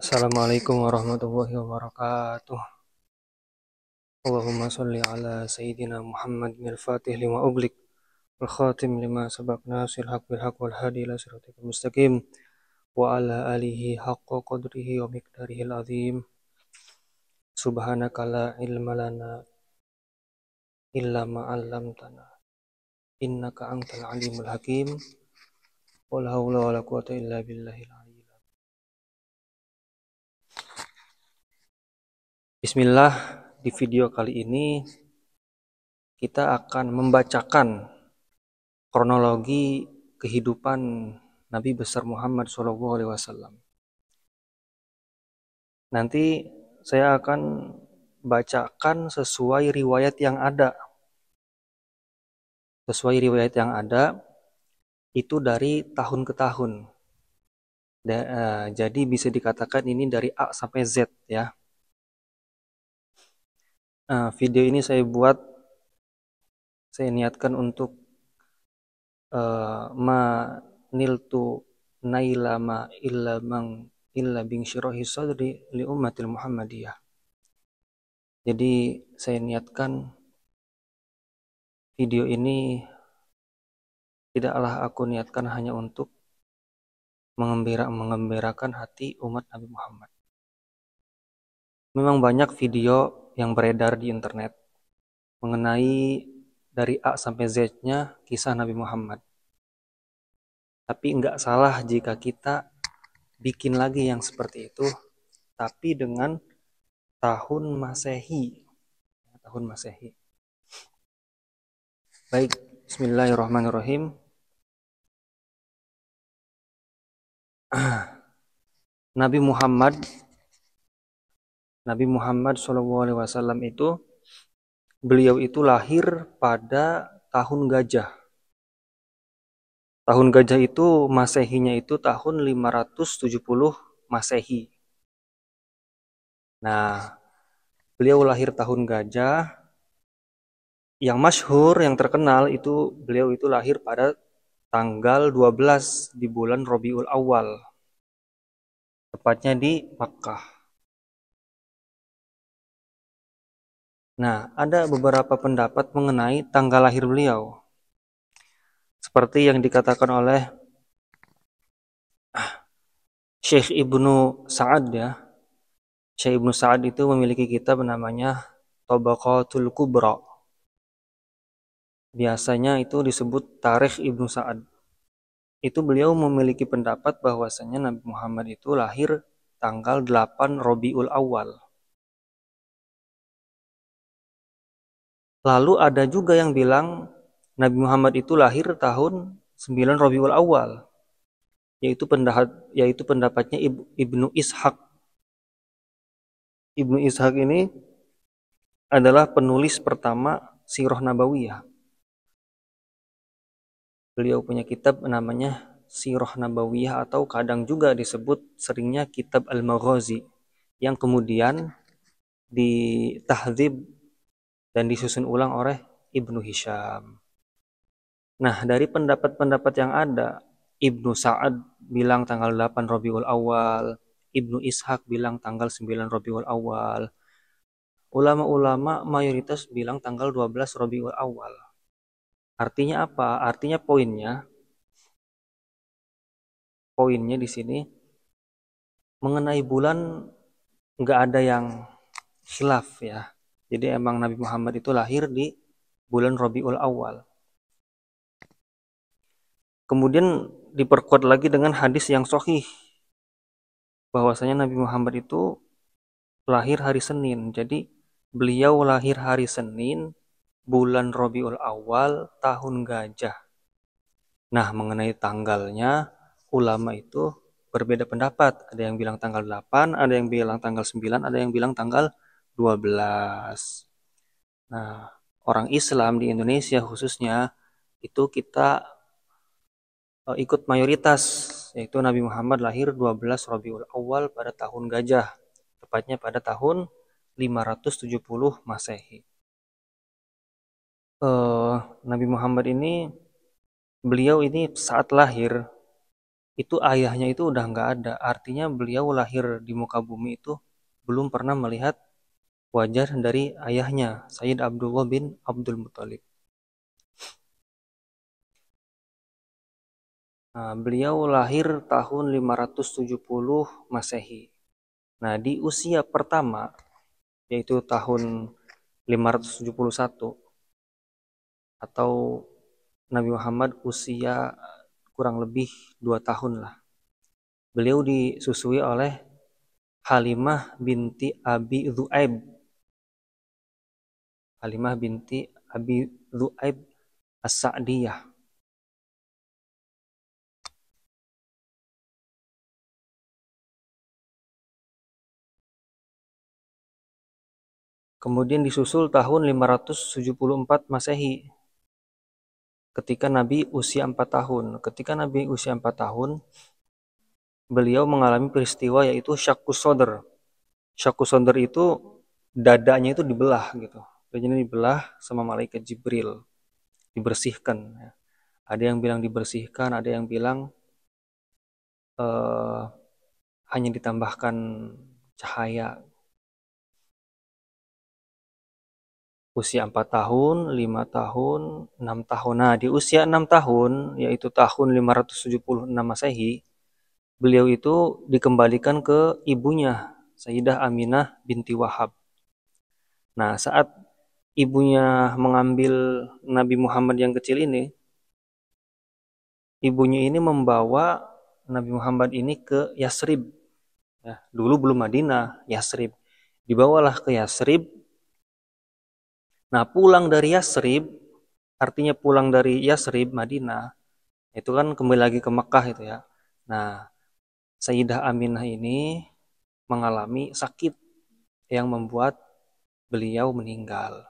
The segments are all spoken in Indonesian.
Assalamualaikum warahmatullahi wabarakatuh. Allahumma sholli ala sayyidina Muhammad al-Fatih lima uglik wal khatim lima sabaq nasir haq bil haq wal hadi ila siratikal mustaqim wa ala alihi haqqa qadrihi wa miqdarihi azim. Subhanaka la ilma lana illa ma 'allamtana innaka antal alimul hakim. Wala haula wala quwata illa billahil aliyyil azim. Bismillah, di video kali ini kita akan membacakan kronologi kehidupan Nabi besar Muhammad SAW. Nanti saya akan bacakan sesuai riwayat yang ada. Sesuai riwayat yang ada itu dari tahun ke tahun. Jadi bisa dikatakan ini dari A sampai Z ya. Video ini saya niatkan untuk ma niltu nailama illa bing syirahi sadri li ummatil Muhammadiyah. Jadi saya niatkan video ini tidaklah aku niatkan hanya untuk mengembirakan hati umat Nabi Muhammad. Memang banyak video yang beredar di internet mengenai dari A sampai Z-nya kisah Nabi Muhammad. Tapi enggak salah jika kita bikin lagi yang seperti itu, tapi dengan tahun Masehi. Tahun Masehi. Baik, bismillahirrahmanirrahim. Nabi Muhammad SAW itu, beliau itu lahir pada tahun gajah. Tahun gajah itu Masehinya itu tahun 570 Masehi. Nah, beliau lahir tahun gajah. Yang masyhur, yang terkenal itu beliau itu lahir pada tanggal 12 di bulan Rabiul Awal. Tepatnya di Makkah. Nah, ada beberapa pendapat mengenai tanggal lahir beliau. Seperti yang dikatakan oleh Syekh Ibnu Sa'ad ya. Syekh Ibnu Sa'ad itu memiliki kitab namanya Tabaqatul Kubra. Biasanya itu disebut Tarikh Ibnu Sa'ad. Itu beliau memiliki pendapat bahwasanya Nabi Muhammad itu lahir tanggal 8 Rabiul Awal. Lalu ada juga yang bilang Nabi Muhammad itu lahir tahun 9 Rabiul Awal. Yaitu pendapatnya Ibnu Ishaq. Ibnu Ishaq ini adalah penulis pertama Sirah Nabawiyah. Beliau punya kitab namanya Sirah Nabawiyah atau kadang juga disebut seringnya kitab Al-Maghazi yang kemudian ditahdzib dan disusun ulang oleh Ibnu Hisham. Nah, dari pendapat-pendapat yang ada, Ibnu Sa'ad bilang tanggal 8 Rabiul Awal, Ibnu Ishaq bilang tanggal 9 Rabiul Awal. Ulama-ulama mayoritas bilang tanggal 12 Rabiul Awal. Artinya apa? Artinya poinnya di sini mengenai bulan nggak ada yang khilaf ya. Jadi emang Nabi Muhammad itu lahir di bulan Rabiul Awal. Kemudian diperkuat lagi dengan hadis yang sahih bahwasanya Nabi Muhammad itu lahir hari Senin. Jadi beliau lahir hari Senin, bulan Rabiul Awal, tahun gajah. Nah, mengenai tanggalnya, ulama itu berbeda pendapat. Ada yang bilang tanggal 8, ada yang bilang tanggal 9, ada yang bilang tanggal 12. Nah, orang Islam di Indonesia khususnya, itu kita ikut mayoritas, yaitu Nabi Muhammad lahir 12 Rabiul Awal pada tahun gajah. Tepatnya pada tahun 570 Masehi. Nabi Muhammad ini, beliau ini saat lahir itu ayahnya itu udah nggak ada. Artinya beliau lahir di muka bumi itu belum pernah melihat wajah dari ayahnya, Sayyid Abdullah bin Abdul Muthalib. Nah, beliau lahir tahun 570 Masehi. Nah, di usia pertama, yaitu tahun 571, atau Nabi Muhammad usia kurang lebih 2 tahun lah. Beliau disusui oleh Halimah binti Abi Dhu'aib. Halimah binti Abi Dhu'aib As-Sa'diyah. Kemudian disusul tahun 574 Masehi. Ketika Nabi usia 4 tahun. Ketika Nabi usia 4 tahun, beliau mengalami peristiwa yaitu Syakkus Sodr. Syakkus Sodr itu dadanya itu dibelah gitu. Dadanya dibelah sama malaikat Jibril. Dibersihkan. Ada yang bilang dibersihkan, ada yang bilang hanya ditambahkan cahaya. Usia 4 tahun, 5 tahun, 6 tahun. Nah, di usia 6 tahun, yaitu tahun 576 Masehi, beliau itu dikembalikan ke ibunya, Sayyidah Aminah binti Wahab. Nah, saat ibunya mengambil Nabi Muhammad yang kecil ini, ibunya ini membawa Nabi Muhammad ini ke Yasrib. Ya, dulu belum Madinah, Yasrib. Dibawalah ke Yasrib. Nah, pulang dari Yasrib, artinya pulang dari Yasrib, Madinah, itu kan kembali lagi ke Mekah itu ya. Nah, Sayyidah Aminah ini mengalami sakit yang membuat beliau meninggal.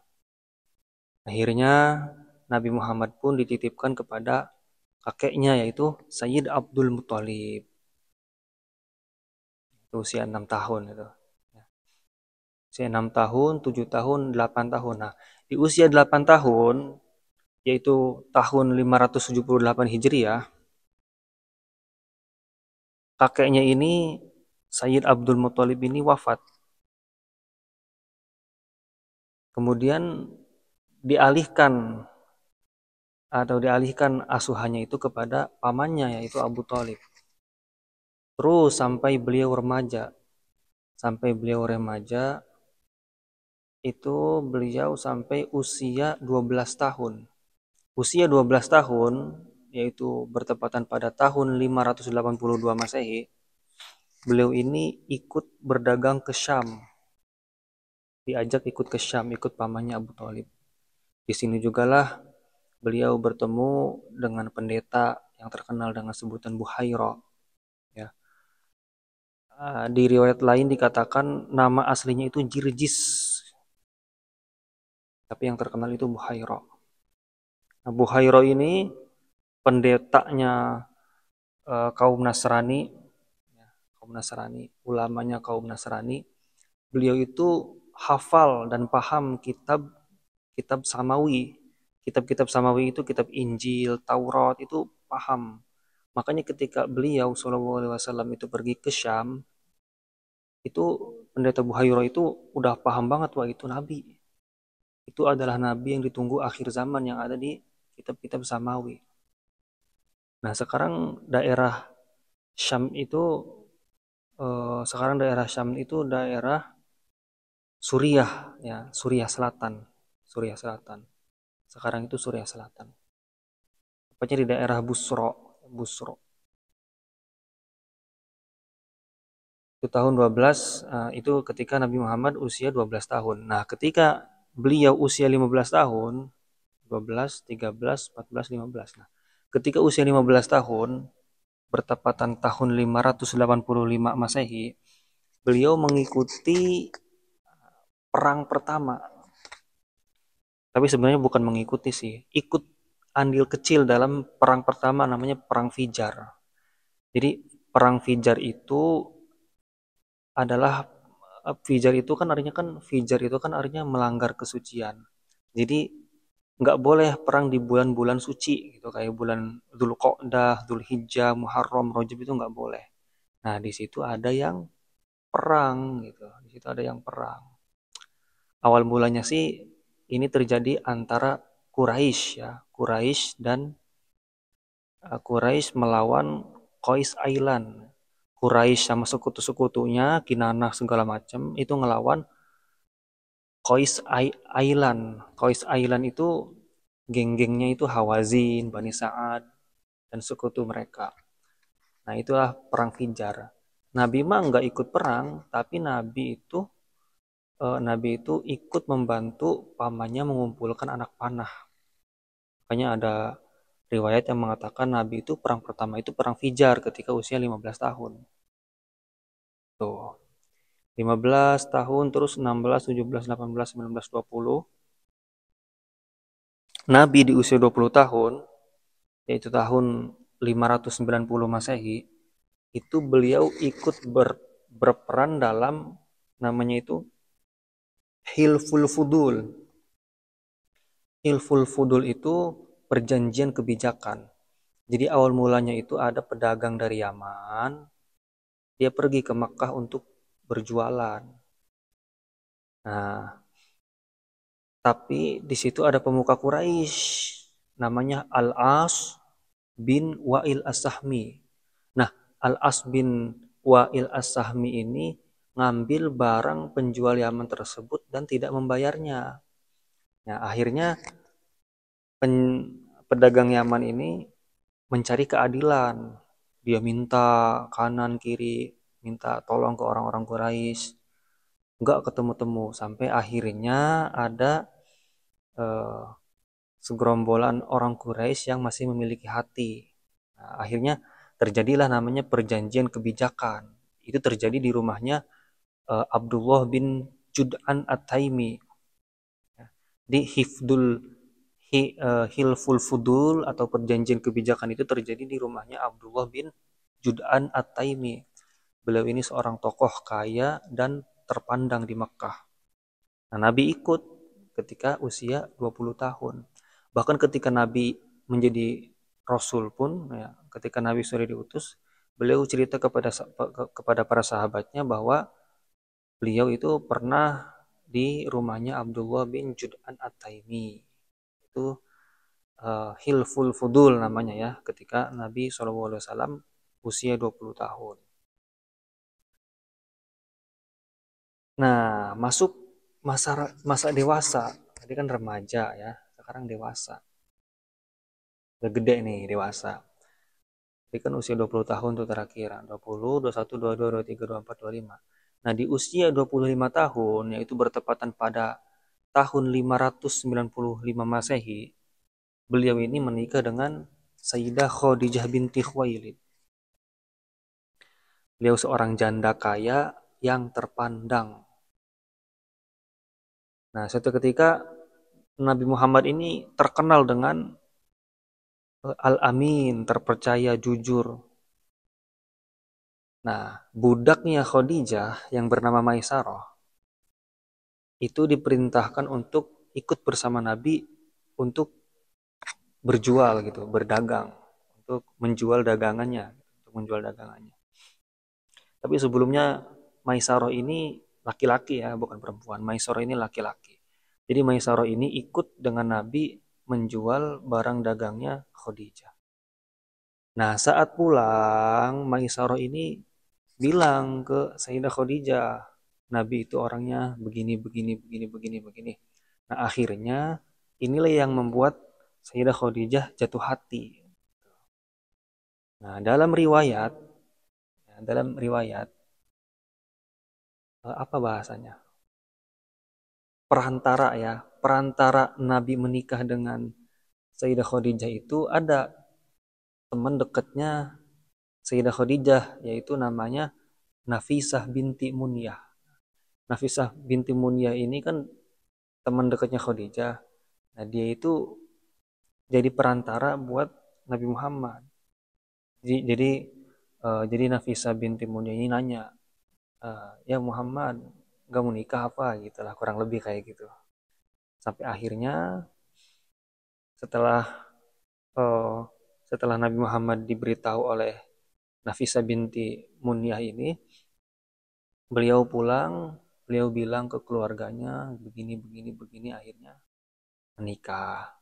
Akhirnya Nabi Muhammad pun dititipkan kepada kakeknya yaitu Sayyid Abdul Muthalib. Itu usia 6 tahun itu. Usia 6 tahun, 7 tahun, 8 tahun. Nah, di usia 8 tahun, yaitu tahun 578 Hijriah, kakeknya ini, Sayyid Abdul Muthalib ini wafat. Kemudian dialihkan asuhannya itu kepada pamannya yaitu Abu Thalib. Terus sampai beliau remaja. Sampai beliau remaja itu beliau sampai usia 12 tahun. Usia 12 tahun yaitu bertepatan pada tahun 582 Masehi, beliau ini ikut berdagang ke Syam. Diajak ikut ke Syam, ikut pamannya Abu Thalib. Di sini jugalah beliau bertemu dengan pendeta yang terkenal dengan sebutan Buhaira. Ya. Di riwayat lain dikatakan nama aslinya itu Jirjis, tapi yang terkenal itu Buhaira. Nah, Buhaira ini pendetanya kaum Nasrani, ulamanya kaum Nasrani. Beliau itu hafal dan paham kitab Samawi. Kitab-kitab Samawi itu kitab Injil, Taurat itu paham. Makanya ketika beliau SAW itu pergi ke Syam, itu pendeta Buhaira itu udah paham banget, wah itu Nabi. Itu adalah Nabi yang ditunggu akhir zaman yang ada di kitab-kitab Samawi. Nah, sekarang daerah Syam itu daerah Suriah ya, Suriah Selatan. Sekarang itu Suriah Selatan. Tepatnya di daerah Busro. Itu tahun 12, itu ketika Nabi Muhammad usia 12 tahun. Nah, ketika beliau usia 15 tahun, 12, 13, 14, 15. Nah, ketika usia 15 tahun, bertepatan tahun 585 Masehi, beliau mengikuti perang pertama. Tapi sebenarnya bukan mengikuti sih, ikut andil kecil dalam perang pertama namanya Perang Fijar. Jadi Perang Fijar itu adalah Fijar itu kan artinya melanggar kesucian. Jadi nggak boleh perang di bulan-bulan suci gitu kayak bulan Dzulqa'dah, Dzulhijjah, Muharram, Rajab itu nggak boleh. Nah, di situ ada yang perang gitu. Di situ ada yang perang. Awal mulanya sih ini terjadi antara Quraisy ya, Quraisy melawan Qais Ailan. Quraisy sama sekutu-sekutunya, Kinanah segala macam itu ngelawan Ailan. Qais Ailan itu geng-gengnya itu Hawazin, Bani Sa'ad, dan sekutu mereka. Nah, itulah perang Fijar. Nabi mah nggak ikut perang, tapi Nabi itu ikut membantu pamannya mengumpulkan anak panah. Makanya ada riwayat yang mengatakan Nabi itu perang pertama itu perang Fijar ketika usia 15 tahun. Tuh, 15 tahun terus 16, 17, 18, 19, 20. Nabi di usia 20 tahun, yaitu tahun 590 Masehi, itu beliau ikut berperan dalam namanya itu Hilful Fudul. Hilful Fudul itu perjanjian kebijakan. Jadi awal mulanya itu ada pedagang dari Yaman, dia pergi ke Makkah untuk berjualan. Nah, tapi di situ ada pemuka Quraisy namanya Al-As bin Wa'il As-Sahmi. Nah, Al-As bin Wa'il As-Sahmi ini ngambil barang penjual Yaman tersebut dan tidak membayarnya. Nah, akhirnya pedagang Yaman ini mencari keadilan. Dia minta kanan kiri, minta tolong ke orang-orang Quraisy, nggak ketemu-temu sampai akhirnya ada eh, segerombolan orang Quraisy yang masih memiliki hati. Nah, akhirnya terjadilah namanya perjanjian kebijakan. Itu terjadi di rumahnya Abdullah bin Jud'an At-Taimi. Di Hilful Fudul atau perjanjian kebijakan itu terjadi di rumahnya Abdullah bin Jud'an At-Taimi. Beliau ini seorang tokoh kaya dan terpandang di Mekkah. Nah, Nabi ikut ketika usia 20 tahun. Bahkan ketika Nabi menjadi Rasul pun, ya, ketika Nabi sudah diutus, beliau cerita kepada para sahabatnya bahwa beliau itu pernah di rumahnya Abdullah bin Jud'an At-Taimi. Itu Hilful Fudul namanya ya, ketika Nabi SAW usia 20 tahun. Nah, masuk masa dewasa. Tadi kan remaja ya, sekarang dewasa. Udah gede nih, dewasa. Jadi kan usia 20 tahun tuh terakhir. 20, 21, 22, 23, 24, 25. Nah, di usia 25 tahun, yaitu bertepatan pada tahun 595 Masehi, beliau ini menikah dengan Sayyidah Khadijah binti Khuwailid. Beliau seorang janda kaya yang terpandang. Nah, suatu ketika Nabi Muhammad ini terkenal dengan Al-Amin, terpercaya, jujur. Nah, budaknya Khadijah yang bernama Maisarah itu diperintahkan untuk ikut bersama Nabi untuk berjual gitu, berdagang, untuk menjual dagangannya, Tapi sebelumnya Maisarah ini laki-laki ya, bukan perempuan. Maisarah ini laki-laki. Jadi Maisarah ini ikut dengan Nabi menjual barang dagangnya Khadijah. Nah, saat pulang, Maisarah ini bilang ke Sayyidah Khadijah, Nabi itu orangnya begini, begini, begini, begini, begini. Nah, akhirnya inilah yang membuat Sayyidah Khadijah jatuh hati. Nah, dalam riwayat, apa bahasanya? Perantara Nabi menikah dengan Sayyidah Khadijah itu ada teman dekatnya Sayyidah Khadijah, yaitu namanya Nafisah binti Munyah. Nafisah binti Munyah ini kan teman dekatnya Khadijah. Nah, dia itu jadi perantara buat Nabi Muhammad. Jadi Nafisah binti Munyah ini nanya, ya Muhammad, gak mau nikah apa gitu lah, kurang lebih kayak gitu. Sampai akhirnya setelah eh, setelah Nabi Muhammad diberitahu oleh Nafisa binti Munyah ini, beliau pulang, beliau bilang ke keluarganya begini begini begini, akhirnya menikah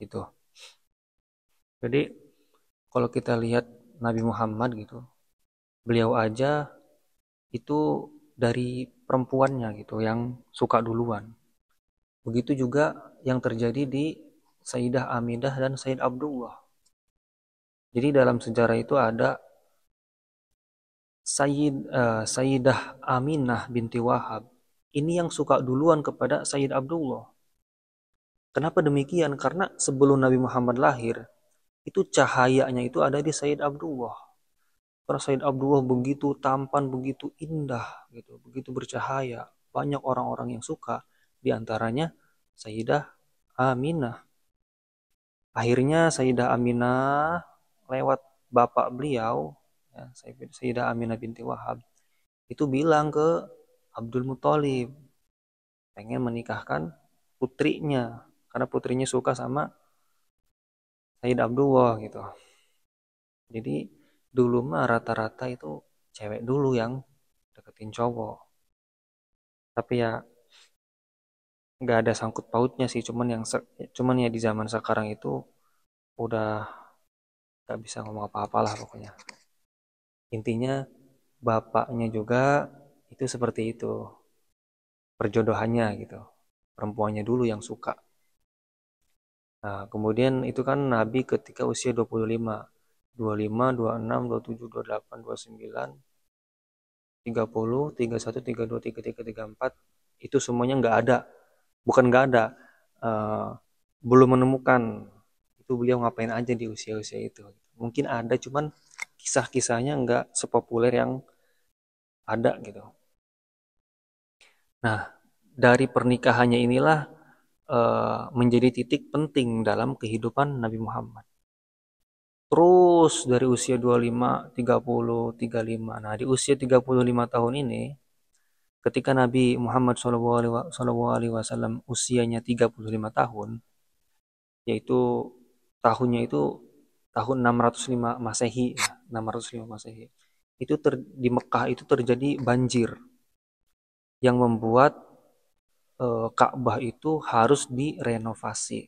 gitu. Jadi kalau kita lihat Nabi Muhammad gitu, beliau aja itu dari perempuannya gitu yang suka duluan. Begitu juga yang terjadi di Sayyidah Aminah dan Sayyid Abdullah. Jadi dalam sejarah itu ada Sayyidah Aminah binti Wahab. Ini yang suka duluan kepada Sayyid Abdullah. Kenapa demikian? Karena sebelum Nabi Muhammad lahir, itu cahayanya itu ada di Sayyid Abdullah. Karena Sayyid Abdullah begitu tampan, begitu indah, gitu, begitu bercahaya. Banyak orang-orang yang suka, di antaranya Sayyidah Aminah. Akhirnya Sayyidah Aminah lewat bapak beliau, ya, Sayyidah Aminah binti Wahab, itu bilang ke Abdul Muthalib, pengen menikahkan putrinya, karena putrinya suka sama Sayyid Abdullah gitu. Jadi dulu mah rata-rata itu cewek dulu yang deketin cowok. Tapi ya nggak ada sangkut pautnya sih, cuman ya di zaman sekarang itu udah nggak bisa ngomong apa-apa lah pokoknya. Intinya bapaknya juga itu seperti itu perjodohannya gitu. Perempuannya dulu yang suka. Nah, kemudian itu kan Nabi ketika usia 25, 25, 26, 27, 28, 29, 30, 31, 32, 33, 34 itu semuanya nggak ada. Bukan nggak ada, eh, belum menemukan itu beliau ngapain aja di usia-usia itu. Mungkin ada, cuman kisah-kisahnya nggak sepopuler yang ada gitu. Nah, dari pernikahannya inilah menjadi titik penting dalam kehidupan Nabi Muhammad. Terus dari usia 25, 30, 35. Nah, di usia 35 tahun ini, ketika Nabi Muhammad SAW usianya 35 tahun, yaitu tahunnya itu tahun 605 Masehi, ya, 605 Masehi. Itu di Mekah itu terjadi banjir yang membuat Ka'bah itu harus direnovasi.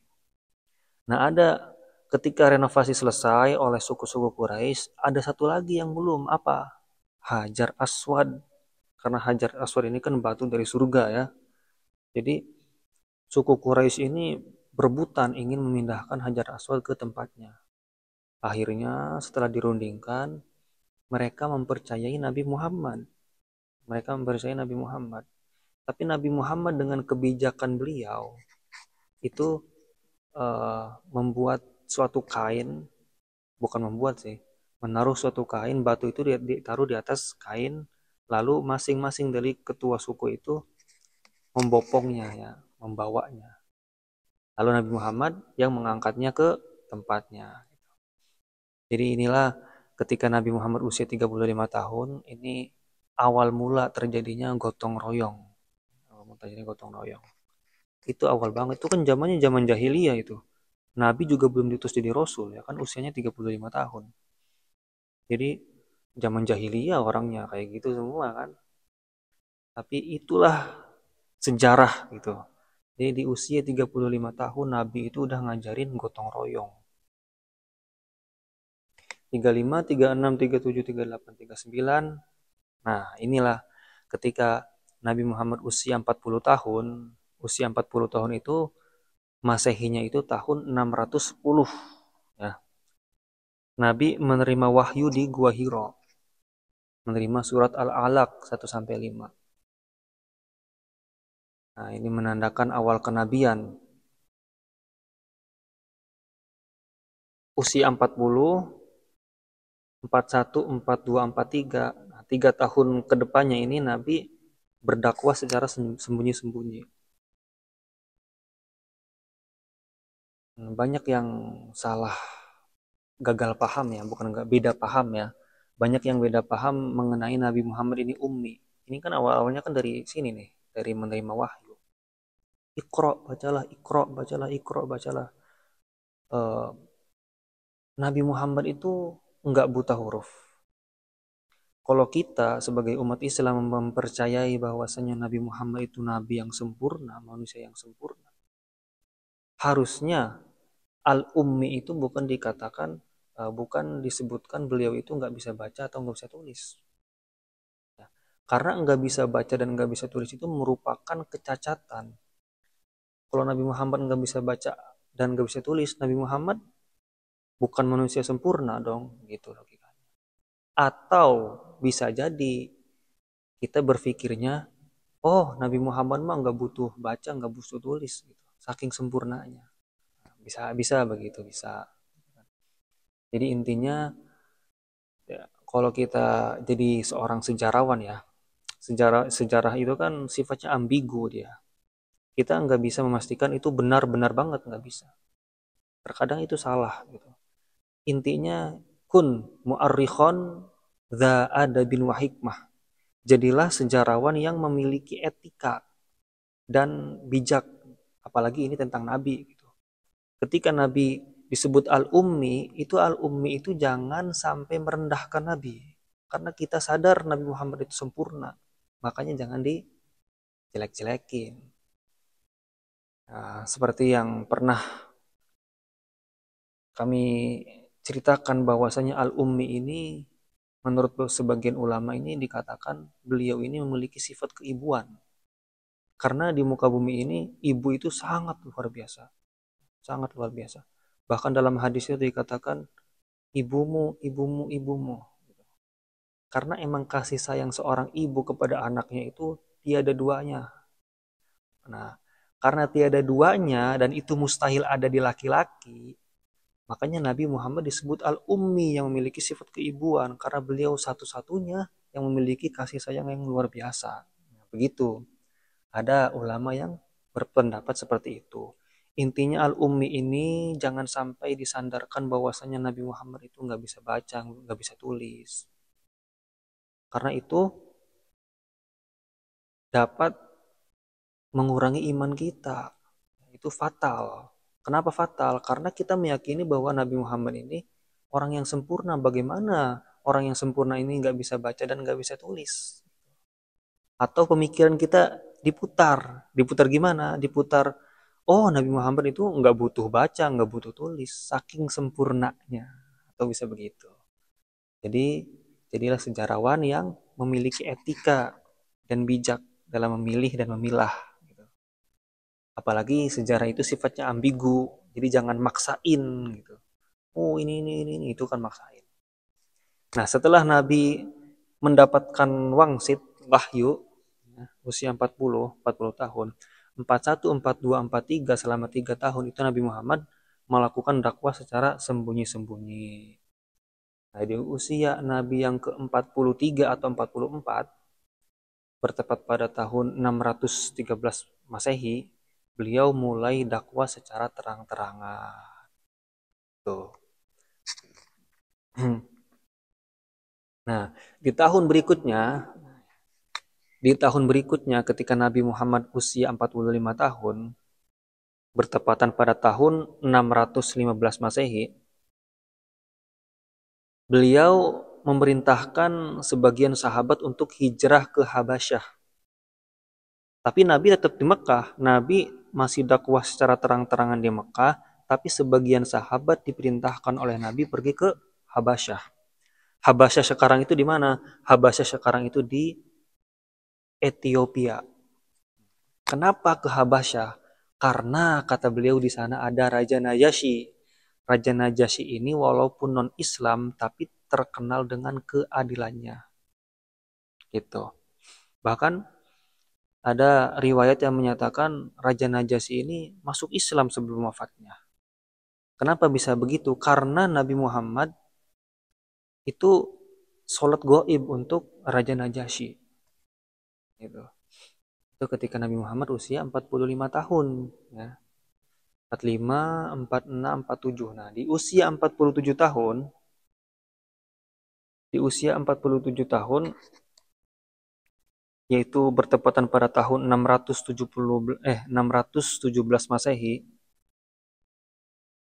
Nah, ada ketika renovasi selesai oleh suku-suku Quraisy, ada satu lagi yang belum, apa? Hajar Aswad. Karena Hajar Aswad ini kan batu dari surga ya. Jadi suku Quraisy ini berebutan ingin memindahkan Hajar Aswad ke tempatnya. Akhirnya setelah dirundingkan, mereka mempercayai Nabi Muhammad. Mereka mempercayai Nabi Muhammad. Tapi Nabi Muhammad dengan kebijakan beliau itu membuat suatu kain, bukan membuat sih, menaruh suatu kain, batu itu ditaruh di atas kain, lalu masing-masing dari ketua suku itu membopongnya ya, membawanya. Lalu Nabi Muhammad yang mengangkatnya ke tempatnya. Jadi inilah ketika Nabi Muhammad usia 35 tahun, ini awal mula terjadinya gotong royong. Awal mula terjadinya gotong royong. Itu awal banget, itu kan zamannya zaman jahiliyah itu. Nabi juga belum diutus jadi rasul ya kan, usianya 35 tahun. Jadi zaman jahiliyah orangnya kayak gitu semua kan. Tapi itulah sejarah gitu. Jadi di usia 35 tahun Nabi itu udah ngajarin gotong royong. 35, 36, 37, 38, 39. Nah, inilah ketika Nabi Muhammad usia 40 tahun, usia 40 tahun itu Masehinya itu tahun 610 ya. Nabi menerima wahyu di Gua Hiro. Menerima surat Al-Alaq 1 sampai 5. Nah, ini menandakan awal kenabian. Usia 40, 41, 42, 43. Nah, 3 tahun ke depannya ini Nabi berdakwah secara sembunyi-sembunyi. Banyak yang salah, gagal paham ya, bukan beda paham ya. Banyak yang beda paham mengenai Nabi Muhammad ini ummi. Ini kan awal-awalnya kan dari sini nih, dari menerima wahyu. Iqra, bacalah, Iqra, bacalah, Iqra, bacalah. eh, Nabi Muhammad itu nggak buta huruf. Kalau kita sebagai umat Islam mempercayai bahwasanya Nabi Muhammad itu nabi yang sempurna, manusia yang sempurna, harusnya al-ummi itu bukan dikatakan, bukan disebutkan beliau itu nggak bisa baca atau nggak bisa tulis. Ya, karena nggak bisa baca dan nggak bisa tulis itu merupakan kecacatan. Kalau Nabi Muhammad nggak bisa baca dan nggak bisa tulis, Nabi Muhammad bukan manusia sempurna dong, gitu logikanya. Atau bisa jadi kita berpikirnya, oh Nabi Muhammad mah nggak butuh baca, nggak butuh tulis, gitu, saking sempurnanya. Bisa bisa begitu, bisa. Jadi intinya, ya, kalau kita jadi seorang sejarawan ya, sejarah itu kan sifatnya ambigu dia. Kita nggak bisa memastikan itu benar-benar banget, nggak bisa. Terkadang itu salah gitu. Intinya kun mu'arrikhon dha adabin wa hikmah. Jadilah sejarawan yang memiliki etika dan bijak. Apalagi ini tentang Nabi gitu. Ketika Nabi disebut al-ummi, itu jangan sampai merendahkan Nabi. Karena kita sadar Nabi Muhammad itu sempurna. Makanya jangan dijelek-jelekin. Nah, seperti yang pernah kami ceritakan bahwasanya al-ummi ini menurut sebagian ulama ini dikatakan beliau ini memiliki sifat keibuan. Karena di muka bumi ini ibu itu sangat luar biasa. Sangat luar biasa. Bahkan dalam hadis itu dikatakan ibumu, ibumu, ibumu. Karena emang kasih sayang seorang ibu kepada anaknya itu tiada duanya. Nah, karena tiada duanya dan itu mustahil ada di laki-laki, makanya Nabi Muhammad disebut al-ummi yang memiliki sifat keibuan karena beliau satu-satunya yang memiliki kasih sayang yang luar biasa. Begitu. Ada ulama yang berpendapat seperti itu. Intinya al-ummi ini jangan sampai disandarkan bahwasanya Nabi Muhammad itu nggak bisa baca, nggak bisa tulis. Karena itu dapat mengurangi iman kita. Itu fatal. Kenapa fatal? Karena kita meyakini bahwa Nabi Muhammad ini orang yang sempurna. Bagaimana orang yang sempurna ini nggak bisa baca dan nggak bisa tulis? Atau pemikiran kita diputar. Diputar gimana? Diputar, oh Nabi Muhammad itu nggak butuh baca, nggak butuh tulis. Saking sempurnanya. Atau bisa begitu. Jadi, jadilah sejarawan yang memiliki etika dan bijak dalam memilih dan memilah. Apalagi sejarah itu sifatnya ambigu, jadi jangan maksain gitu. Oh ini itu kan maksain. Nah setelah Nabi mendapatkan wangsit wahyu, ya, usia 40 tahun, 41, 42, 43 selama 3 tahun itu Nabi Muhammad melakukan dakwah secara sembunyi-sembunyi. Nah di usia Nabi yang ke-43 atau 44, bertepat pada tahun 613 Masehi, beliau mulai dakwah secara terang-terangan. Tuh. Nah, di tahun berikutnya ketika Nabi Muhammad usia 45 tahun, bertepatan pada tahun 615 Masehi, beliau memerintahkan sebagian sahabat untuk hijrah ke Habasyah. Tapi Nabi tetap di Mekah. Nabi masih dakwah secara terang-terangan di Mekah, tapi sebagian sahabat diperintahkan oleh Nabi pergi ke Habasyah. Habasyah sekarang itu di mana? Habasyah sekarang itu di Ethiopia. Kenapa ke Habasyah? Karena kata beliau di sana ada Raja Najasyi. Raja Najasyi ini walaupun non-Islam tapi terkenal dengan keadilannya. Gitu. Bahkan ada riwayat yang menyatakan Raja Najasyi ini masuk Islam sebelum wafatnya. Kenapa bisa begitu? Karena Nabi Muhammad itu sholat goib untuk Raja Najasyi. Gitu. Itu ketika Nabi Muhammad usia 45 tahun. Ya. 45, 46, 47. Nah, di usia 47 tahun, yaitu bertepatan pada tahun 617 Masehi,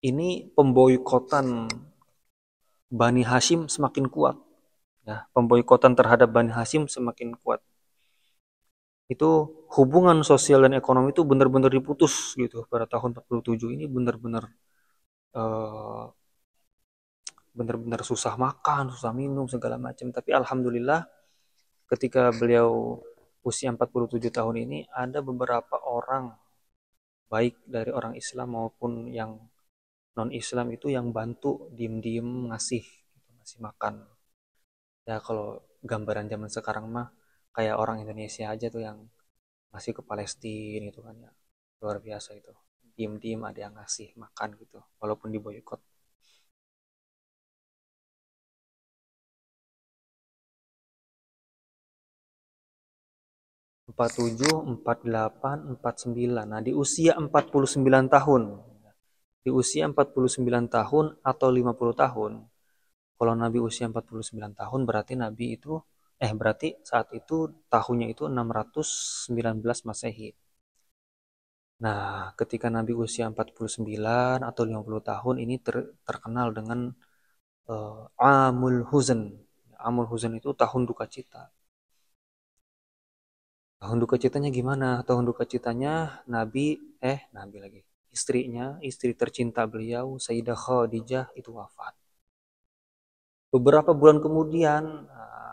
ini pemboikotan Bani Hashim semakin kuat. Ya, pemboikotan terhadap Bani Hashim semakin kuat. Itu hubungan sosial dan ekonomi itu benar-benar diputus gitu pada tahun 47 ini, benar-benar eh, benar-benar susah makan, susah minum segala macam. Tapi alhamdulillah ketika beliau usia 47 tahun ini ada beberapa orang baik dari orang Islam maupun yang non Islam itu yang bantu diem-diem ngasih gitu, ngasih makan. Ya kalau gambaran zaman sekarang mah kayak orang Indonesia aja tuh yang ngasih ke Palestina gitu kan ya. Luar biasa itu. Diem-diem ada yang ngasih makan gitu walaupun diboykot. 47, 48, 49. Nah, di usia 49 tahun. Di usia 49 tahun atau 50 tahun. Kalau Nabi usia 49 tahun berarti Nabi itu berarti saat itu tahunnya itu 619 Masehi. Nah, ketika Nabi usia 49 atau 50 tahun ini terkenal dengan Amul Huzn. Amul Huzn itu tahun duka cita. Tahun duka citanya gimana? Tahun duka citanya Nabi lagi. Istrinya, istri tercinta beliau, Sayyidah Khadijah itu wafat. Beberapa bulan kemudian,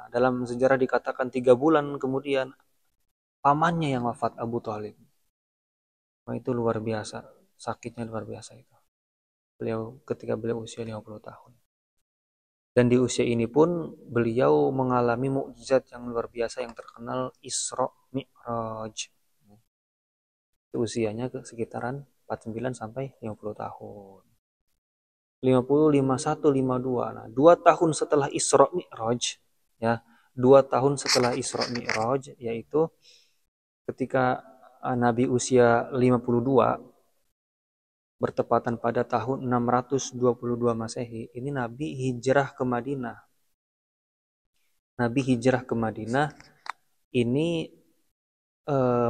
dalam sejarah dikatakan 3 bulan kemudian, pamannya yang wafat, Abu Thalib. Nah, itu luar biasa, sakitnya luar biasa itu. Ketika beliau usia 50 tahun. Dan di usia ini pun beliau mengalami mukjizat yang luar biasa yang terkenal Isra Mi'raj. Itu usianya sekitaran 49 sampai 50 tahun. 50, 51, 52. Nah, 2 tahun setelah Isra Mi'raj, ya, 2 tahun setelah Isra Mi'raj, yaitu ketika Nabi usia 52, bertepatan pada tahun 622 Masehi, ini Nabi hijrah ke Madinah. Nabi hijrah ke Madinah ini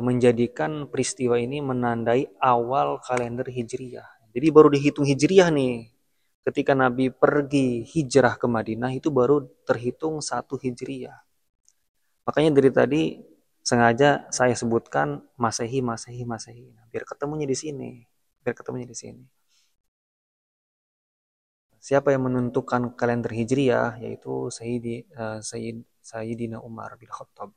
menjadikan peristiwa ini menandai awal kalender Hijriyah. Jadi baru dihitung Hijriyah nih. Ketika Nabi pergi hijrah ke Madinah itu baru terhitung 1 Hijriyah. Makanya dari tadi sengaja saya sebutkan Masehi, Masehi, Masehi. Nah, biar ketemunya di sini. Biar ketemunya di sini. Siapa yang menentukan kalender Hijriyah? Yaitu Sayyidina Umar bin Khattab.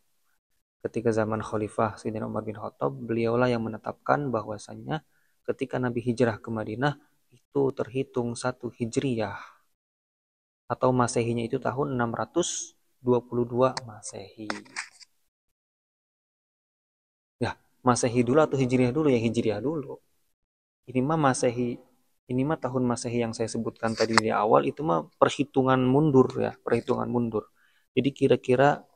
Ketika zaman Khalifah Sayyidina Umar bin Khattab, beliaulah yang menetapkan bahwasannya ketika Nabi hijrah ke Madinah itu terhitung 1 Hijriyah atau Masehinya itu tahun 622 Masehi. Ya, Masehi dulu atau Hijriyah dulu? Ya Hijriyah dulu. Ini mah Masehi, ini mah tahun Masehi yang saya sebutkan tadi di awal itu mah perhitungan mundur ya, perhitungan mundur. Jadi kira-kira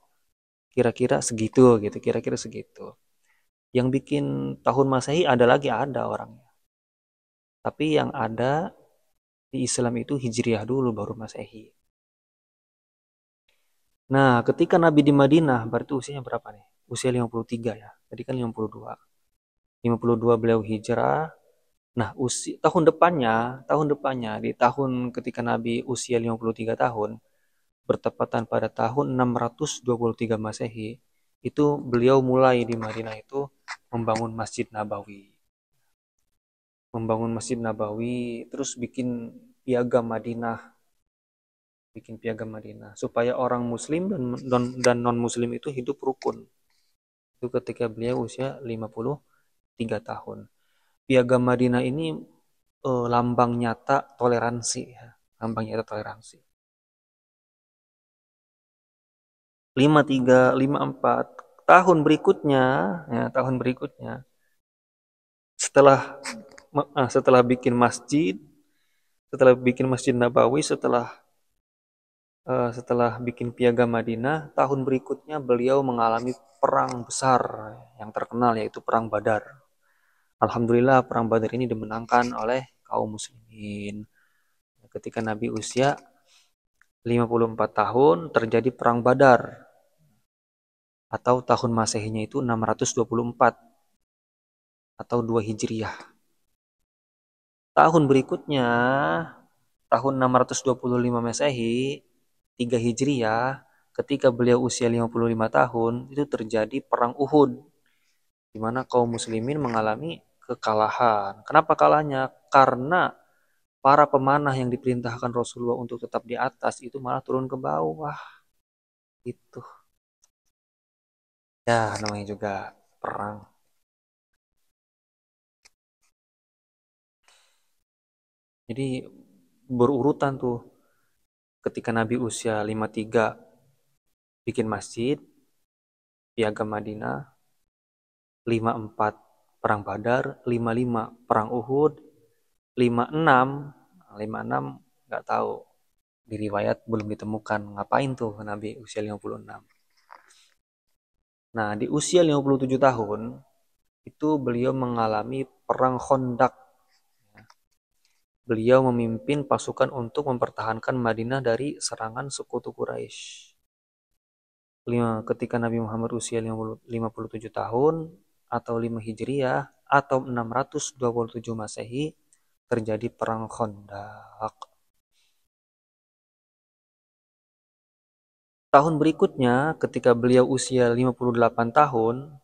segitu gitu, kira-kira segitu. Yang bikin tahun Masehi ada orangnya. Tapi yang ada di Islam itu Hijriyah dulu baru Masehi. Nah, ketika Nabi di Madinah berarti usianya berapa nih? Usia 53 ya. Tadi kan 52. 52 beliau hijrah. Nah, tahun depannya di tahun ketika Nabi usia 53 tahun bertepatan pada tahun 623 Masehi, itu beliau mulai di Madinah itu membangun Masjid Nabawi. Membangun Masjid Nabawi, terus bikin piagam Madinah supaya orang Muslim dan non Muslim itu hidup rukun. Itu ketika beliau usia 53 tahun. Piagam Madinah ini lambang nyata toleransi, ya. Lambang nyata toleransi. 53, 54 tahun berikutnya, ya, setelah setelah bikin masjid Nabawi, setelah bikin piagam Madinah, tahun berikutnya beliau mengalami perang besar yang terkenal yaitu Perang Badar. Alhamdulillah Perang Badar ini dimenangkan oleh kaum muslimin. Ketika Nabi usia 54 tahun terjadi Perang Badar atau tahun Masehinya itu 624 atau 2 Hijriyah. Tahun berikutnya, tahun 625 Masehi, 3 Hijriah, ketika beliau usia 55 tahun, itu terjadi perang Uhud, di mana kaum muslimin mengalami kekalahan. Kenapa kalahnya? Karena para pemanah yang diperintahkan Rasulullah untuk tetap di atas itu malah turun ke bawah. Itu. Ya, namanya juga perang. Jadi berurutan tuh. Ketika Nabi usia 53 bikin masjid, piagam Madinah, 54 perang Badar, 55 perang Uhud, 56 56 nggak tahu, di riwayat belum ditemukan ngapain tuh Nabi usia 56. Nah, di usia 57 tahun itu beliau mengalami perang Khandaq. Beliau memimpin pasukan untuk mempertahankan Madinah dari serangan sekutu Quraisy. Ketika Nabi Muhammad usia 57 tahun atau 5 Hijriah atau 627 Masehi, terjadi perang Khandaq. Tahun berikutnya ketika beliau usia 58 tahun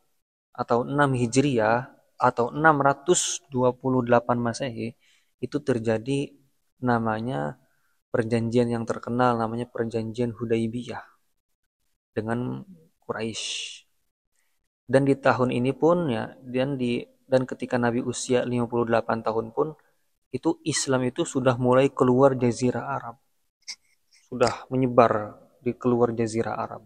atau 6 Hijriah atau 628 Masehi, itu terjadi namanya perjanjian yang terkenal, namanya perjanjian Hudaybiyah dengan Quraisy. Dan di tahun ini pun ya, dan ketika Nabi usia 58 tahun pun, itu Islam itu sudah mulai keluar jazirah Arab, sudah menyebar di keluar jazirah Arab.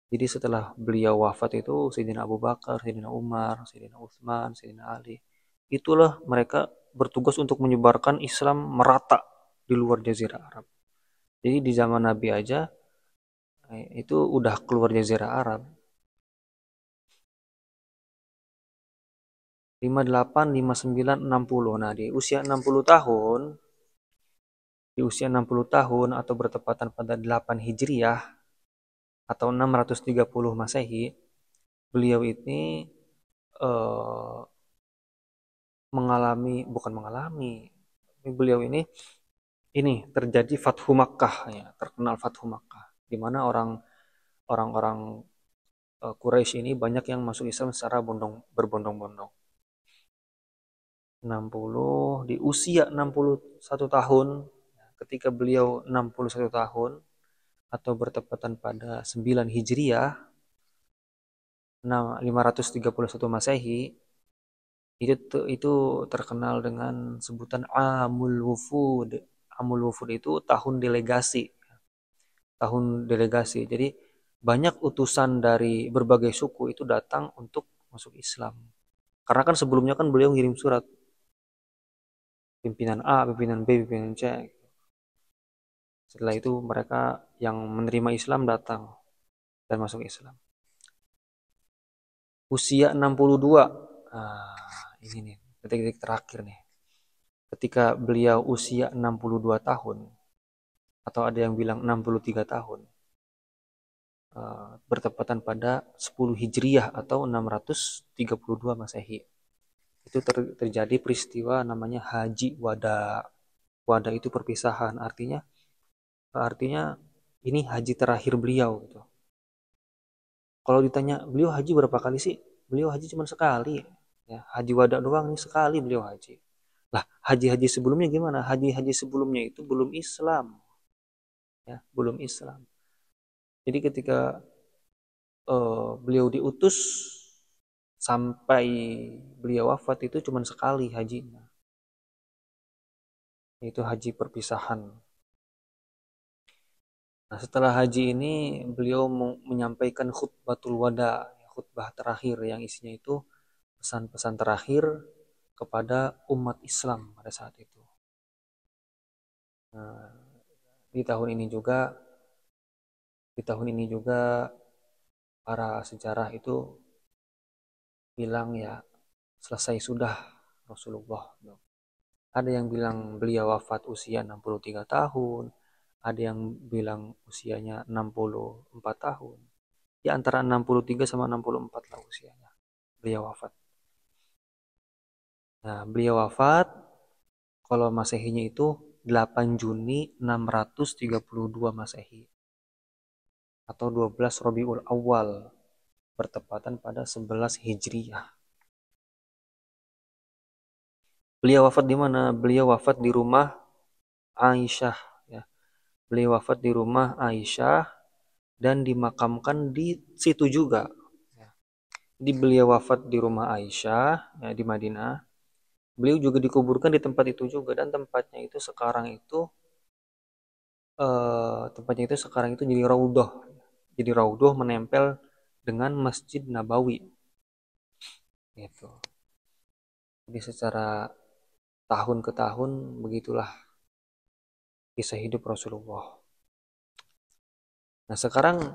Jadi setelah beliau wafat itu Sayyidina Abu Bakar, Sayyidina Umar, Sayyidina Utsman, Sayyidina Ali, itulah mereka bertugas untuk menyebarkan Islam merata di luar jazirah Arab. Jadi di zaman Nabi aja itu udah keluar jazirah Arab. 58, 59, 60. Nah, di usia 60 tahun atau bertepatan pada 8 Hijriah atau 630 Masehi, beliau ini eh, bukan mengalami, beliau ini terjadi Fathu Makkah ya, terkenal Fathu Makkah, di mana orang-orang Quraisy ini banyak yang masuk Islam secara berbondong-bondong. 60 di usia 61 tahun, ketika beliau 61 tahun atau bertepatan pada 9 Hijriah 531 Masehi, itu terkenal dengan sebutan Amul Wufud. Amul Wufud itu tahun delegasi. Tahun delegasi. Jadi banyak utusan dari berbagai suku itu datang untuk masuk Islam. Karena kan sebelumnya kan beliau ngirim surat pimpinan A, pimpinan B, pimpinan C. Setelah itu mereka yang menerima Islam datang dan masuk Islam. Usia 62. Nah, ini nih, detik-detik terakhir nih. Ketika beliau usia 62 tahun, atau ada yang bilang 63 tahun, bertepatan pada 10 Hijriah atau 632 Masehi. Itu terjadi peristiwa namanya Haji Wada. Wada itu perpisahan, artinya ini haji terakhir beliau gitu. Kalau ditanya beliau haji berapa kali sih? Beliau haji cuma sekali. Ya, haji wada doang nih, sekali beliau haji. Lah, haji-haji sebelumnya gimana? Haji-haji sebelumnya itu belum Islam. Ya, belum Islam. Jadi ketika beliau diutus sampai beliau wafat itu cuma sekali hajinya. Itu haji perpisahan. Nah, setelah haji ini beliau menyampaikan khutbatul wada, khutbah terakhir yang isinya itu pesan-pesan terakhir kepada umat Islam pada saat itu. Nah, di tahun ini juga para sejarah itu bilang ya selesai sudah Rasulullah. Ada yang bilang beliau wafat usia 63 tahun, ada yang bilang usianya 64 tahun. Di antara 63 sama 64 lah usianya. Beliau wafat. Nah, beliau wafat Kalau Masehinya itu 8 Juni 632 Masehi atau 12 Rabiul Awal, bertepatan pada 11 Hijriyah. Beliau wafat di mana? Beliau wafat di rumah Aisyah, ya. Beliau wafat di rumah Aisyah dan dimakamkan di situ juga. Jadi beliau wafat di rumah Aisyah, ya, di Madinah. Beliau juga dikuburkan di tempat itu juga, dan tempatnya itu sekarang itu jadi raudhah. Jadi raudhah menempel dengan Masjid Nabawi. Gitu. Jadi secara tahun ke tahun begitulah kisah hidup Rasulullah. Nah, sekarang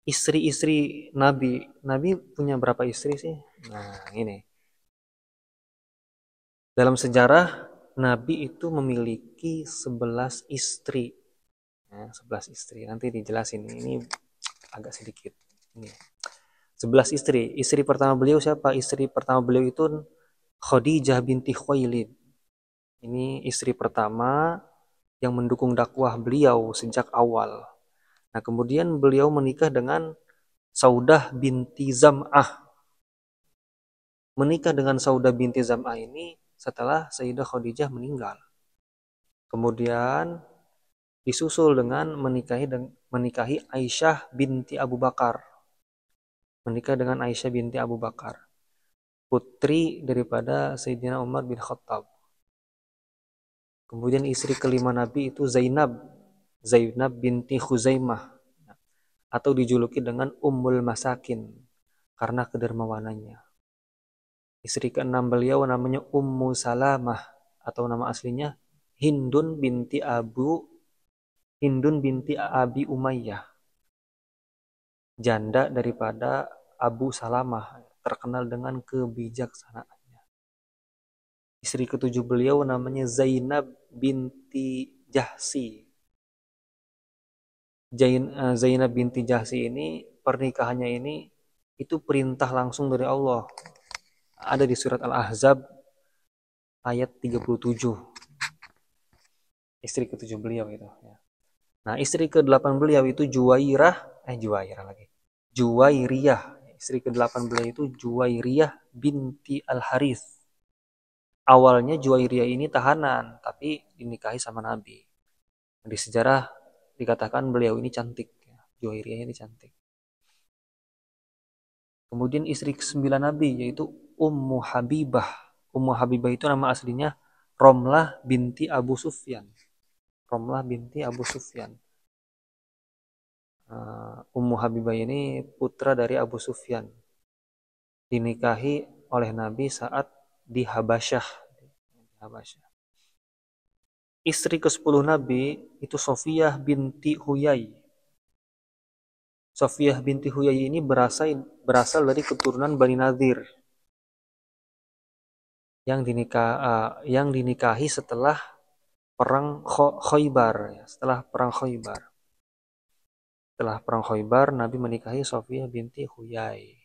istri-istri Nabi. Nabi punya berapa istri sih? Nah, ini. Dalam sejarah, Nabi itu memiliki 11 istri. Nah, 11 istri. Nanti dijelasin. Ini agak sedikit. Ini. 11 istri. Istri pertama beliau siapa? Istri pertama beliau itu Khadijah binti Khuwailid. Ini istri pertama yang mendukung dakwah beliau sejak awal. Nah, kemudian beliau menikah dengan Saudah binti Zam'ah. Menikah dengan Saudah binti Zam'ah ini setelah Sayyidah Khadijah meninggal. Kemudian disusul dengan menikahi Aisyah binti Abu Bakar. Menikah dengan Aisyah binti Abu Bakar, putri daripada Sayyidina Umar bin Khattab. Kemudian istri kelima Nabi itu Zainab binti Khuzaimah, atau dijuluki dengan Ummul Masakin karena kedermawanannya. Istri keenam beliau namanya Ummu Salamah, atau nama aslinya Hindun binti Abi Umayyah, janda daripada Abu Salamah, terkenal dengan kebijaksanaannya. Istri ketujuh beliau namanya Zainab binti Jahsi. Zainab binti Jahsi ini, pernikahannya ini itu perintah langsung dari Allah. Ada di surat Al-Ahzab ayat 37. Istri ketujuh beliau itu, ya. Nah, istri ke-8 beliau itu Juwairiyah. Istri ke-8 beliau itu Juwairiyah binti Al-Harith. Awalnya Juwairiyah ini tahanan, tapi dinikahi sama Nabi. Di sejarah dikatakan beliau ini cantik. Juwairiyah ini cantik. Kemudian istri ke-9 Nabi yaitu Ummu Habibah. Ummu Habibah itu nama aslinya Romlah binti Abu Sufyan. Ummu Habibah ini putra dari Abu Sufyan. Dinikahi oleh Nabi saat di Habasyah. Istri ke-10 Nabi itu Sofiyah binti Huyai. Sofiyah binti Huyai ini berasal dari keturunan Bani Nadir yang dinikahi setelah perang Khaybar. Setelah perang Khaybar, Nabi menikahi Sofiyah binti Huyai.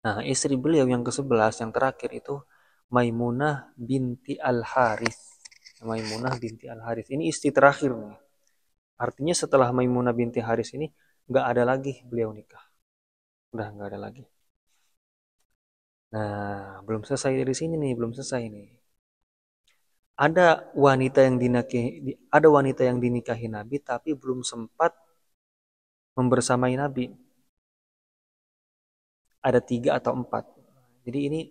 Nah, istri beliau yang ke-11, yang terakhir itu Maimunah binti Al-Harith. Ini istri terakhir nih. Artinya setelah Maimunah binti Harith ini nggak ada lagi beliau nikah. Udah nggak ada lagi. Nah, belum selesai dari sini nih, Ada wanita yang dinikahi Nabi tapi belum sempat membersamai Nabi. Ada 3 atau 4. Jadi ini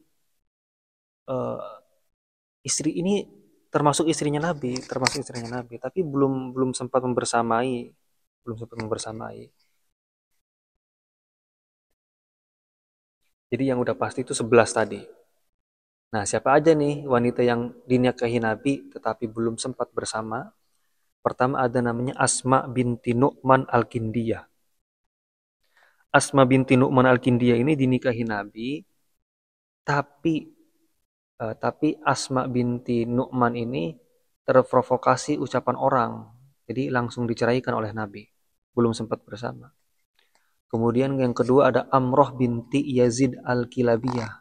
istri ini termasuk istrinya Nabi, tapi belum sempat membersamai. Jadi yang udah pasti itu 11 tadi. Nah, siapa aja nih wanita yang dinikahi Nabi tetapi belum sempat bersama? Pertama ada namanya Asma binti Nu'man Al-Kindiyah. Asma binti Nu'man Al-Kindiyah ini dinikahi Nabi, tapi Asma binti Nu'man ini terprovokasi ucapan orang, jadi langsung diceraikan oleh Nabi, belum sempat bersama. Kemudian yang kedua ada Amroh binti Yazid Al-Kilabiyah.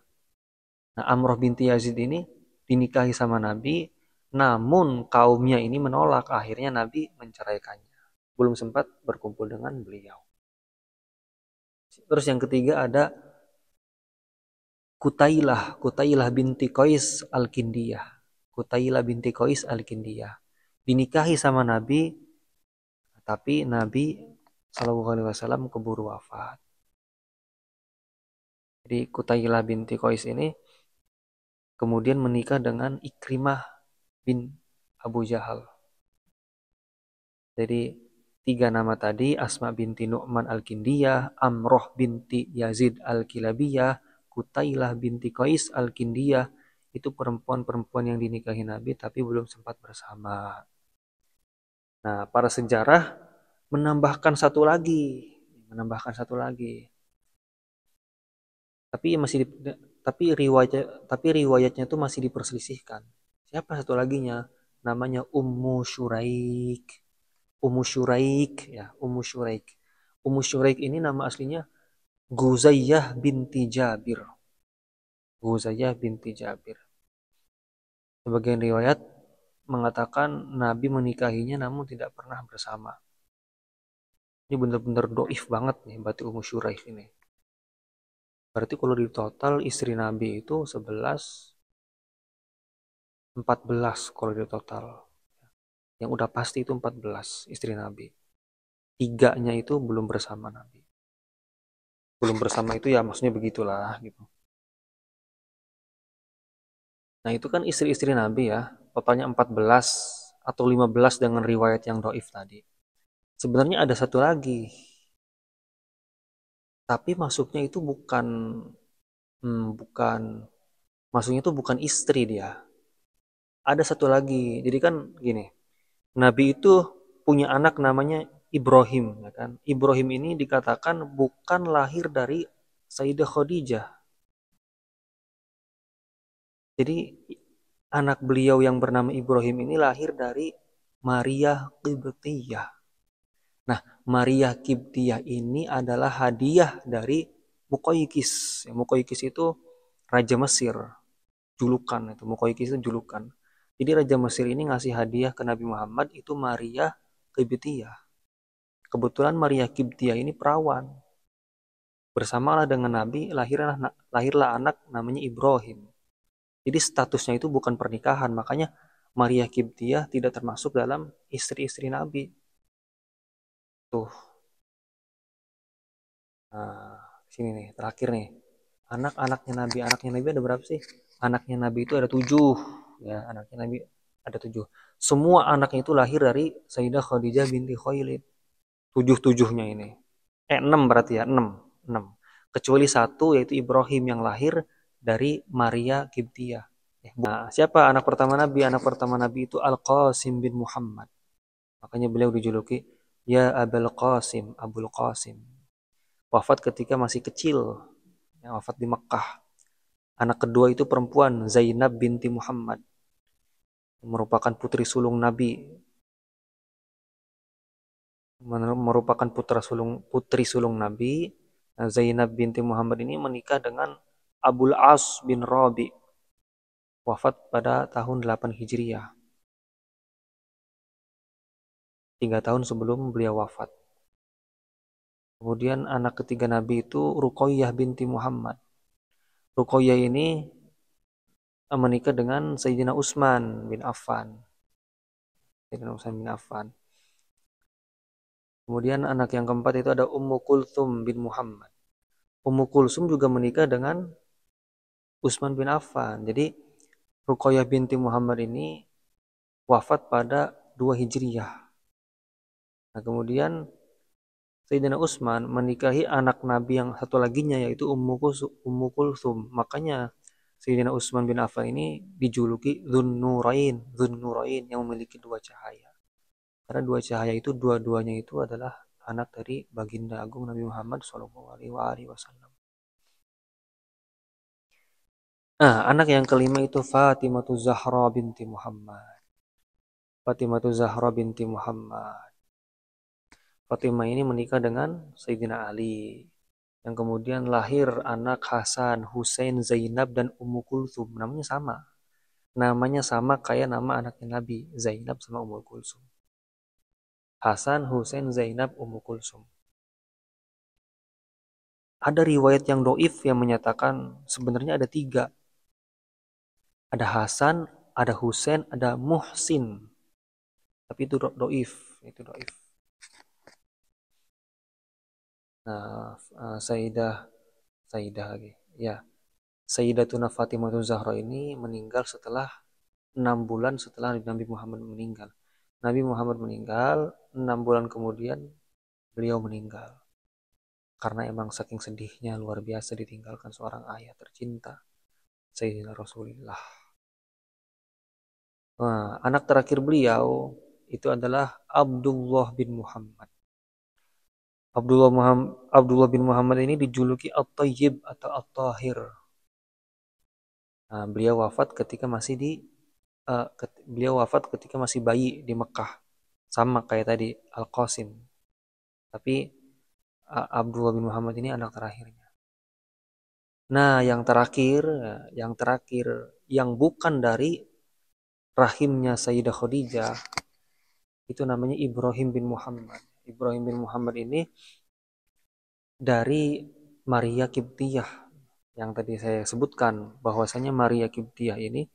Nah, Amroh binti Yazid ini dinikahi sama Nabi, namun kaumnya ini menolak. Akhirnya Nabi menceraikannya. Belum sempat berkumpul dengan beliau. Terus yang ketiga ada Kutailah binti Qais Al-Kindiyah. Kutailah binti Qais Al-Kindiyah. Dinikahi sama Nabi, tapi Nabi SAW keburu wafat. Jadi Kutailah binti Qais ini kemudian menikah dengan Ikrimah bin Abu Jahal. Jadi 3 nama tadi, Asma binti Nu'man Al-Kindiyah, Amroh binti Yazid Al-Kilabiyah, Kutailah binti Qais Al-Kindiyah, itu perempuan-perempuan yang dinikahi Nabi tapi belum sempat bersama. Nah, para sejarah menambahkan satu lagi. Tapi riwayatnya itu masih diperselisihkan. Siapa satu laginya? Namanya Ummu Syuraik. Ummu Syuraik ini nama aslinya Guzayyah binti Jabir. Sebagian riwayat mengatakan Nabi menikahinya namun tidak pernah bersama. Ini benar-benar doif banget nih berarti Ummu Syuraik ini. Berarti kalau di total istri Nabi itu 11, 14 kalau di total. Yang udah pasti itu 14 istri Nabi. 3-nya itu belum bersama Nabi. Belum bersama itu ya maksudnya begitulah gitu. Nah itu kan istri-istri Nabi ya. Totalnya 14 atau 15 dengan riwayat yang doif tadi. Sebenarnya ada satu lagi. Tapi masuknya itu masuknya itu bukan istri dia. Ada satu lagi. Jadi kan gini. Nabi itu punya anak namanya Ibrahim, ya kan? Ibrahim ini dikatakan bukan lahir dari Sayyidah Khadijah. Jadi anak beliau yang bernama Ibrahim ini lahir dari Maria Qibtiyah. Nah, Maria Qibtiyah ini adalah hadiah dari Muqawqis. Muqawqis itu Raja Mesir, julukan itu. Muqawqis itu julukan. Jadi Raja Mesir ini ngasih hadiah ke Nabi Muhammad itu Maria Qibtiyah. Kebetulan Maria Qibtiyah ini perawan. Bersamalah dengan Nabi lahirlah anak namanya Ibrahim. Jadi statusnya itu bukan pernikahan, makanya Maria Qibtiyah tidak termasuk dalam istri-istri Nabi. Tuh. Nah, sini nih, terakhir nih. Anaknya Nabi ada berapa sih? Anaknya Nabi itu ada 7. Ya, anaknya Nabi ada 7. Semua anaknya itu lahir dari Sayyidah Khadijah binti Khuwailid. 7-7-nya ini. 6 berarti ya, 6. Kecuali 1 yaitu Ibrahim yang lahir dari Maria Qibtiyah. Nah, siapa anak pertama Nabi? Anak pertama Nabi itu Al-Qasim bin Muhammad. Makanya beliau dijuluki Ya Abul Qasim, Abul Qasim. Wafat ketika masih kecil. Yang wafat di Mekkah. Anak kedua itu perempuan Zainab binti Muhammad. Merupakan putri sulung Nabi. Merupakan putri sulung Nabi. Zainab binti Muhammad ini menikah dengan Abul As bin Rabi. Wafat pada tahun 8 Hijriah. 3 tahun sebelum beliau wafat. Kemudian anak ketiga Nabi itu Ruqayyah binti Muhammad. Ruqayyah ini menikah dengan Sayyidina Utsman bin Affan. Kemudian anak yang keempat itu ada Ummu Kulthum bin Muhammad. Ummu Kulthum juga menikah dengan Utsman bin Affan. Jadi Ruqayyah binti Muhammad ini wafat pada 2 Hijriah. Nah, kemudian Sayyidina Utsman menikahi anak Nabi yang satu laginya yaitu Ummu Kulthum. Makanya Sayyidina Utsman bin Affan ini dijuluki Dzunnurain yang memiliki 2 cahaya. Karena 2 cahaya itu dua-duanya itu adalah anak dari baginda agung Nabi Muhammad SAW. Nah, anak yang kelima itu Fatimah Zahra binti Muhammad. Fatimah ini menikah dengan Sayyidina Ali. Yang kemudian lahir anak Hasan, Husain, Zainab, dan Ummu Kulthum. Namanya sama. namanya sama kayak nama anaknya Nabi, Zainab sama Ummul Kulsum. Hasan, Husain, Zainab, Ummu Kulsum. Ada riwayat yang doif yang menyatakan sebenarnya ada 3. Ada Hasan, ada Husain, ada Muhsin. Tapi itu doif, itu doif. Nah, Sayyidah lagi. Ya, Sayyidatuna Fatimah Zahra ini meninggal setelah 6 bulan setelah Nabi Muhammad meninggal. Nabi Muhammad meninggal, 6 bulan kemudian beliau meninggal. Karena emang saking sedihnya luar biasa ditinggalkan seorang ayah tercinta, Sayyidina Rasulullah. Nah, anak terakhir beliau itu adalah Abdullah bin Muhammad. Abdullah bin Muhammad ini dijuluki At-Tayyib atau At-Tahir. Nah, beliau wafat ketika masih bayi di Mekah, sama kayak tadi Al-Qasim. Tapi Abdullah bin Muhammad ini anak terakhirnya. Nah, yang bukan dari rahimnya Sayyidah Khadijah itu namanya Ibrahim bin Muhammad. Ibrahim bin Muhammad ini dari Maria Kiptiyah yang tadi saya sebutkan, bahwasanya Maria Kiptiyah ini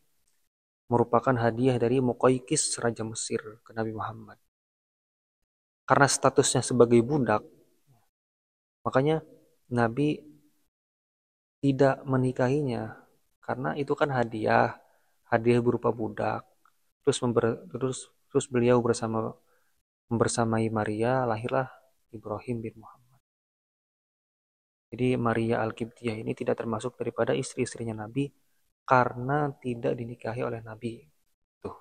merupakan hadiah dari Muqawqis Raja Mesir ke Nabi Muhammad. Karena statusnya sebagai budak, makanya Nabi tidak menikahinya, karena itu kan hadiah berupa budak. Terus beliau bersamai Maria, lahirlah Ibrahim bin Muhammad. Jadi Maria Al-Qibtiyah ini tidak termasuk daripada istri-istrinya Nabi karena tidak dinikahi oleh Nabi. Tuh.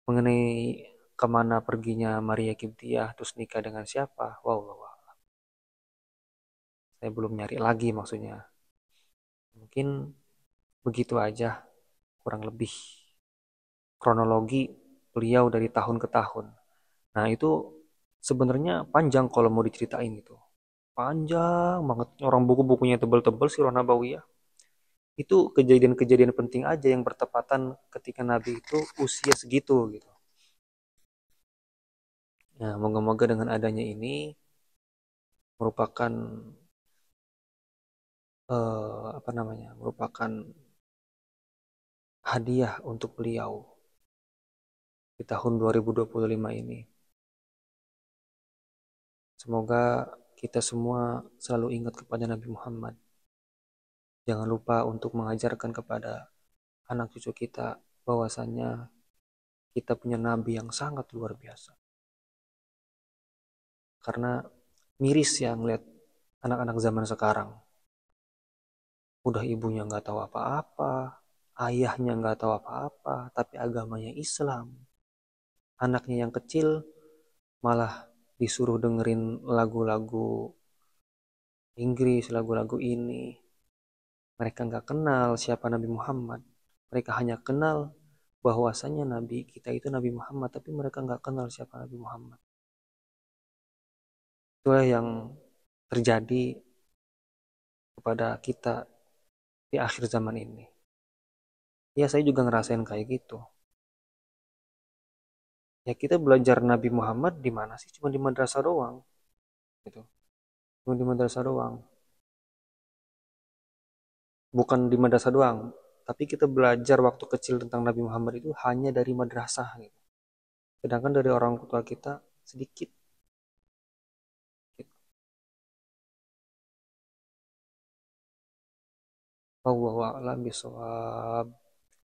Mengenai kemana perginya Maria Qibtiyah, terus nikah dengan siapa? Wow. Saya belum nyari lagi maksudnya. Mungkin begitu aja, kurang lebih kronologi beliau dari tahun ke tahun. Nah itu sebenarnya panjang kalau mau diceritain gitu. Panjang banget. Orang buku-bukunya tebel-tebel Sirah Nabawiyah. Itu kejadian-kejadian penting aja yang bertepatan ketika Nabi itu usia segitu gitu. Nah, moga-moga dengan adanya ini merupakan merupakan hadiah untuk beliau di tahun 2025 ini. Semoga kita semua selalu ingat kepada Nabi Muhammad. Jangan lupa untuk mengajarkan kepada anak cucu kita bahwasannya kita punya Nabi yang sangat luar biasa. Karena miris ya ngeliat anak-anak zaman sekarang. Udah ibunya nggak tahu apa-apa, ayahnya nggak tahu apa-apa, tapi agamanya Islam. Anaknya yang kecil malah disuruh dengerin lagu-lagu Inggris, lagu-lagu ini. Mereka nggak kenal siapa Nabi Muhammad. Mereka hanya kenal bahwasanya Nabi kita itu Nabi Muhammad, tapi mereka nggak kenal siapa Nabi Muhammad. Itulah yang terjadi kepada kita di akhir zaman ini. Ya saya juga ngerasain kayak gitu. Ya kita belajar Nabi Muhammad di mana sih? Cuma di madrasah doang. Gitu. Cuma di madrasah doang. Bukan di madrasah doang, tapi kita belajar waktu kecil tentang Nabi Muhammad itu hanya dari madrasah gitu. Sedangkan dari orang tua kita sedikit. Gitu. Wallahu a'lam bishawab.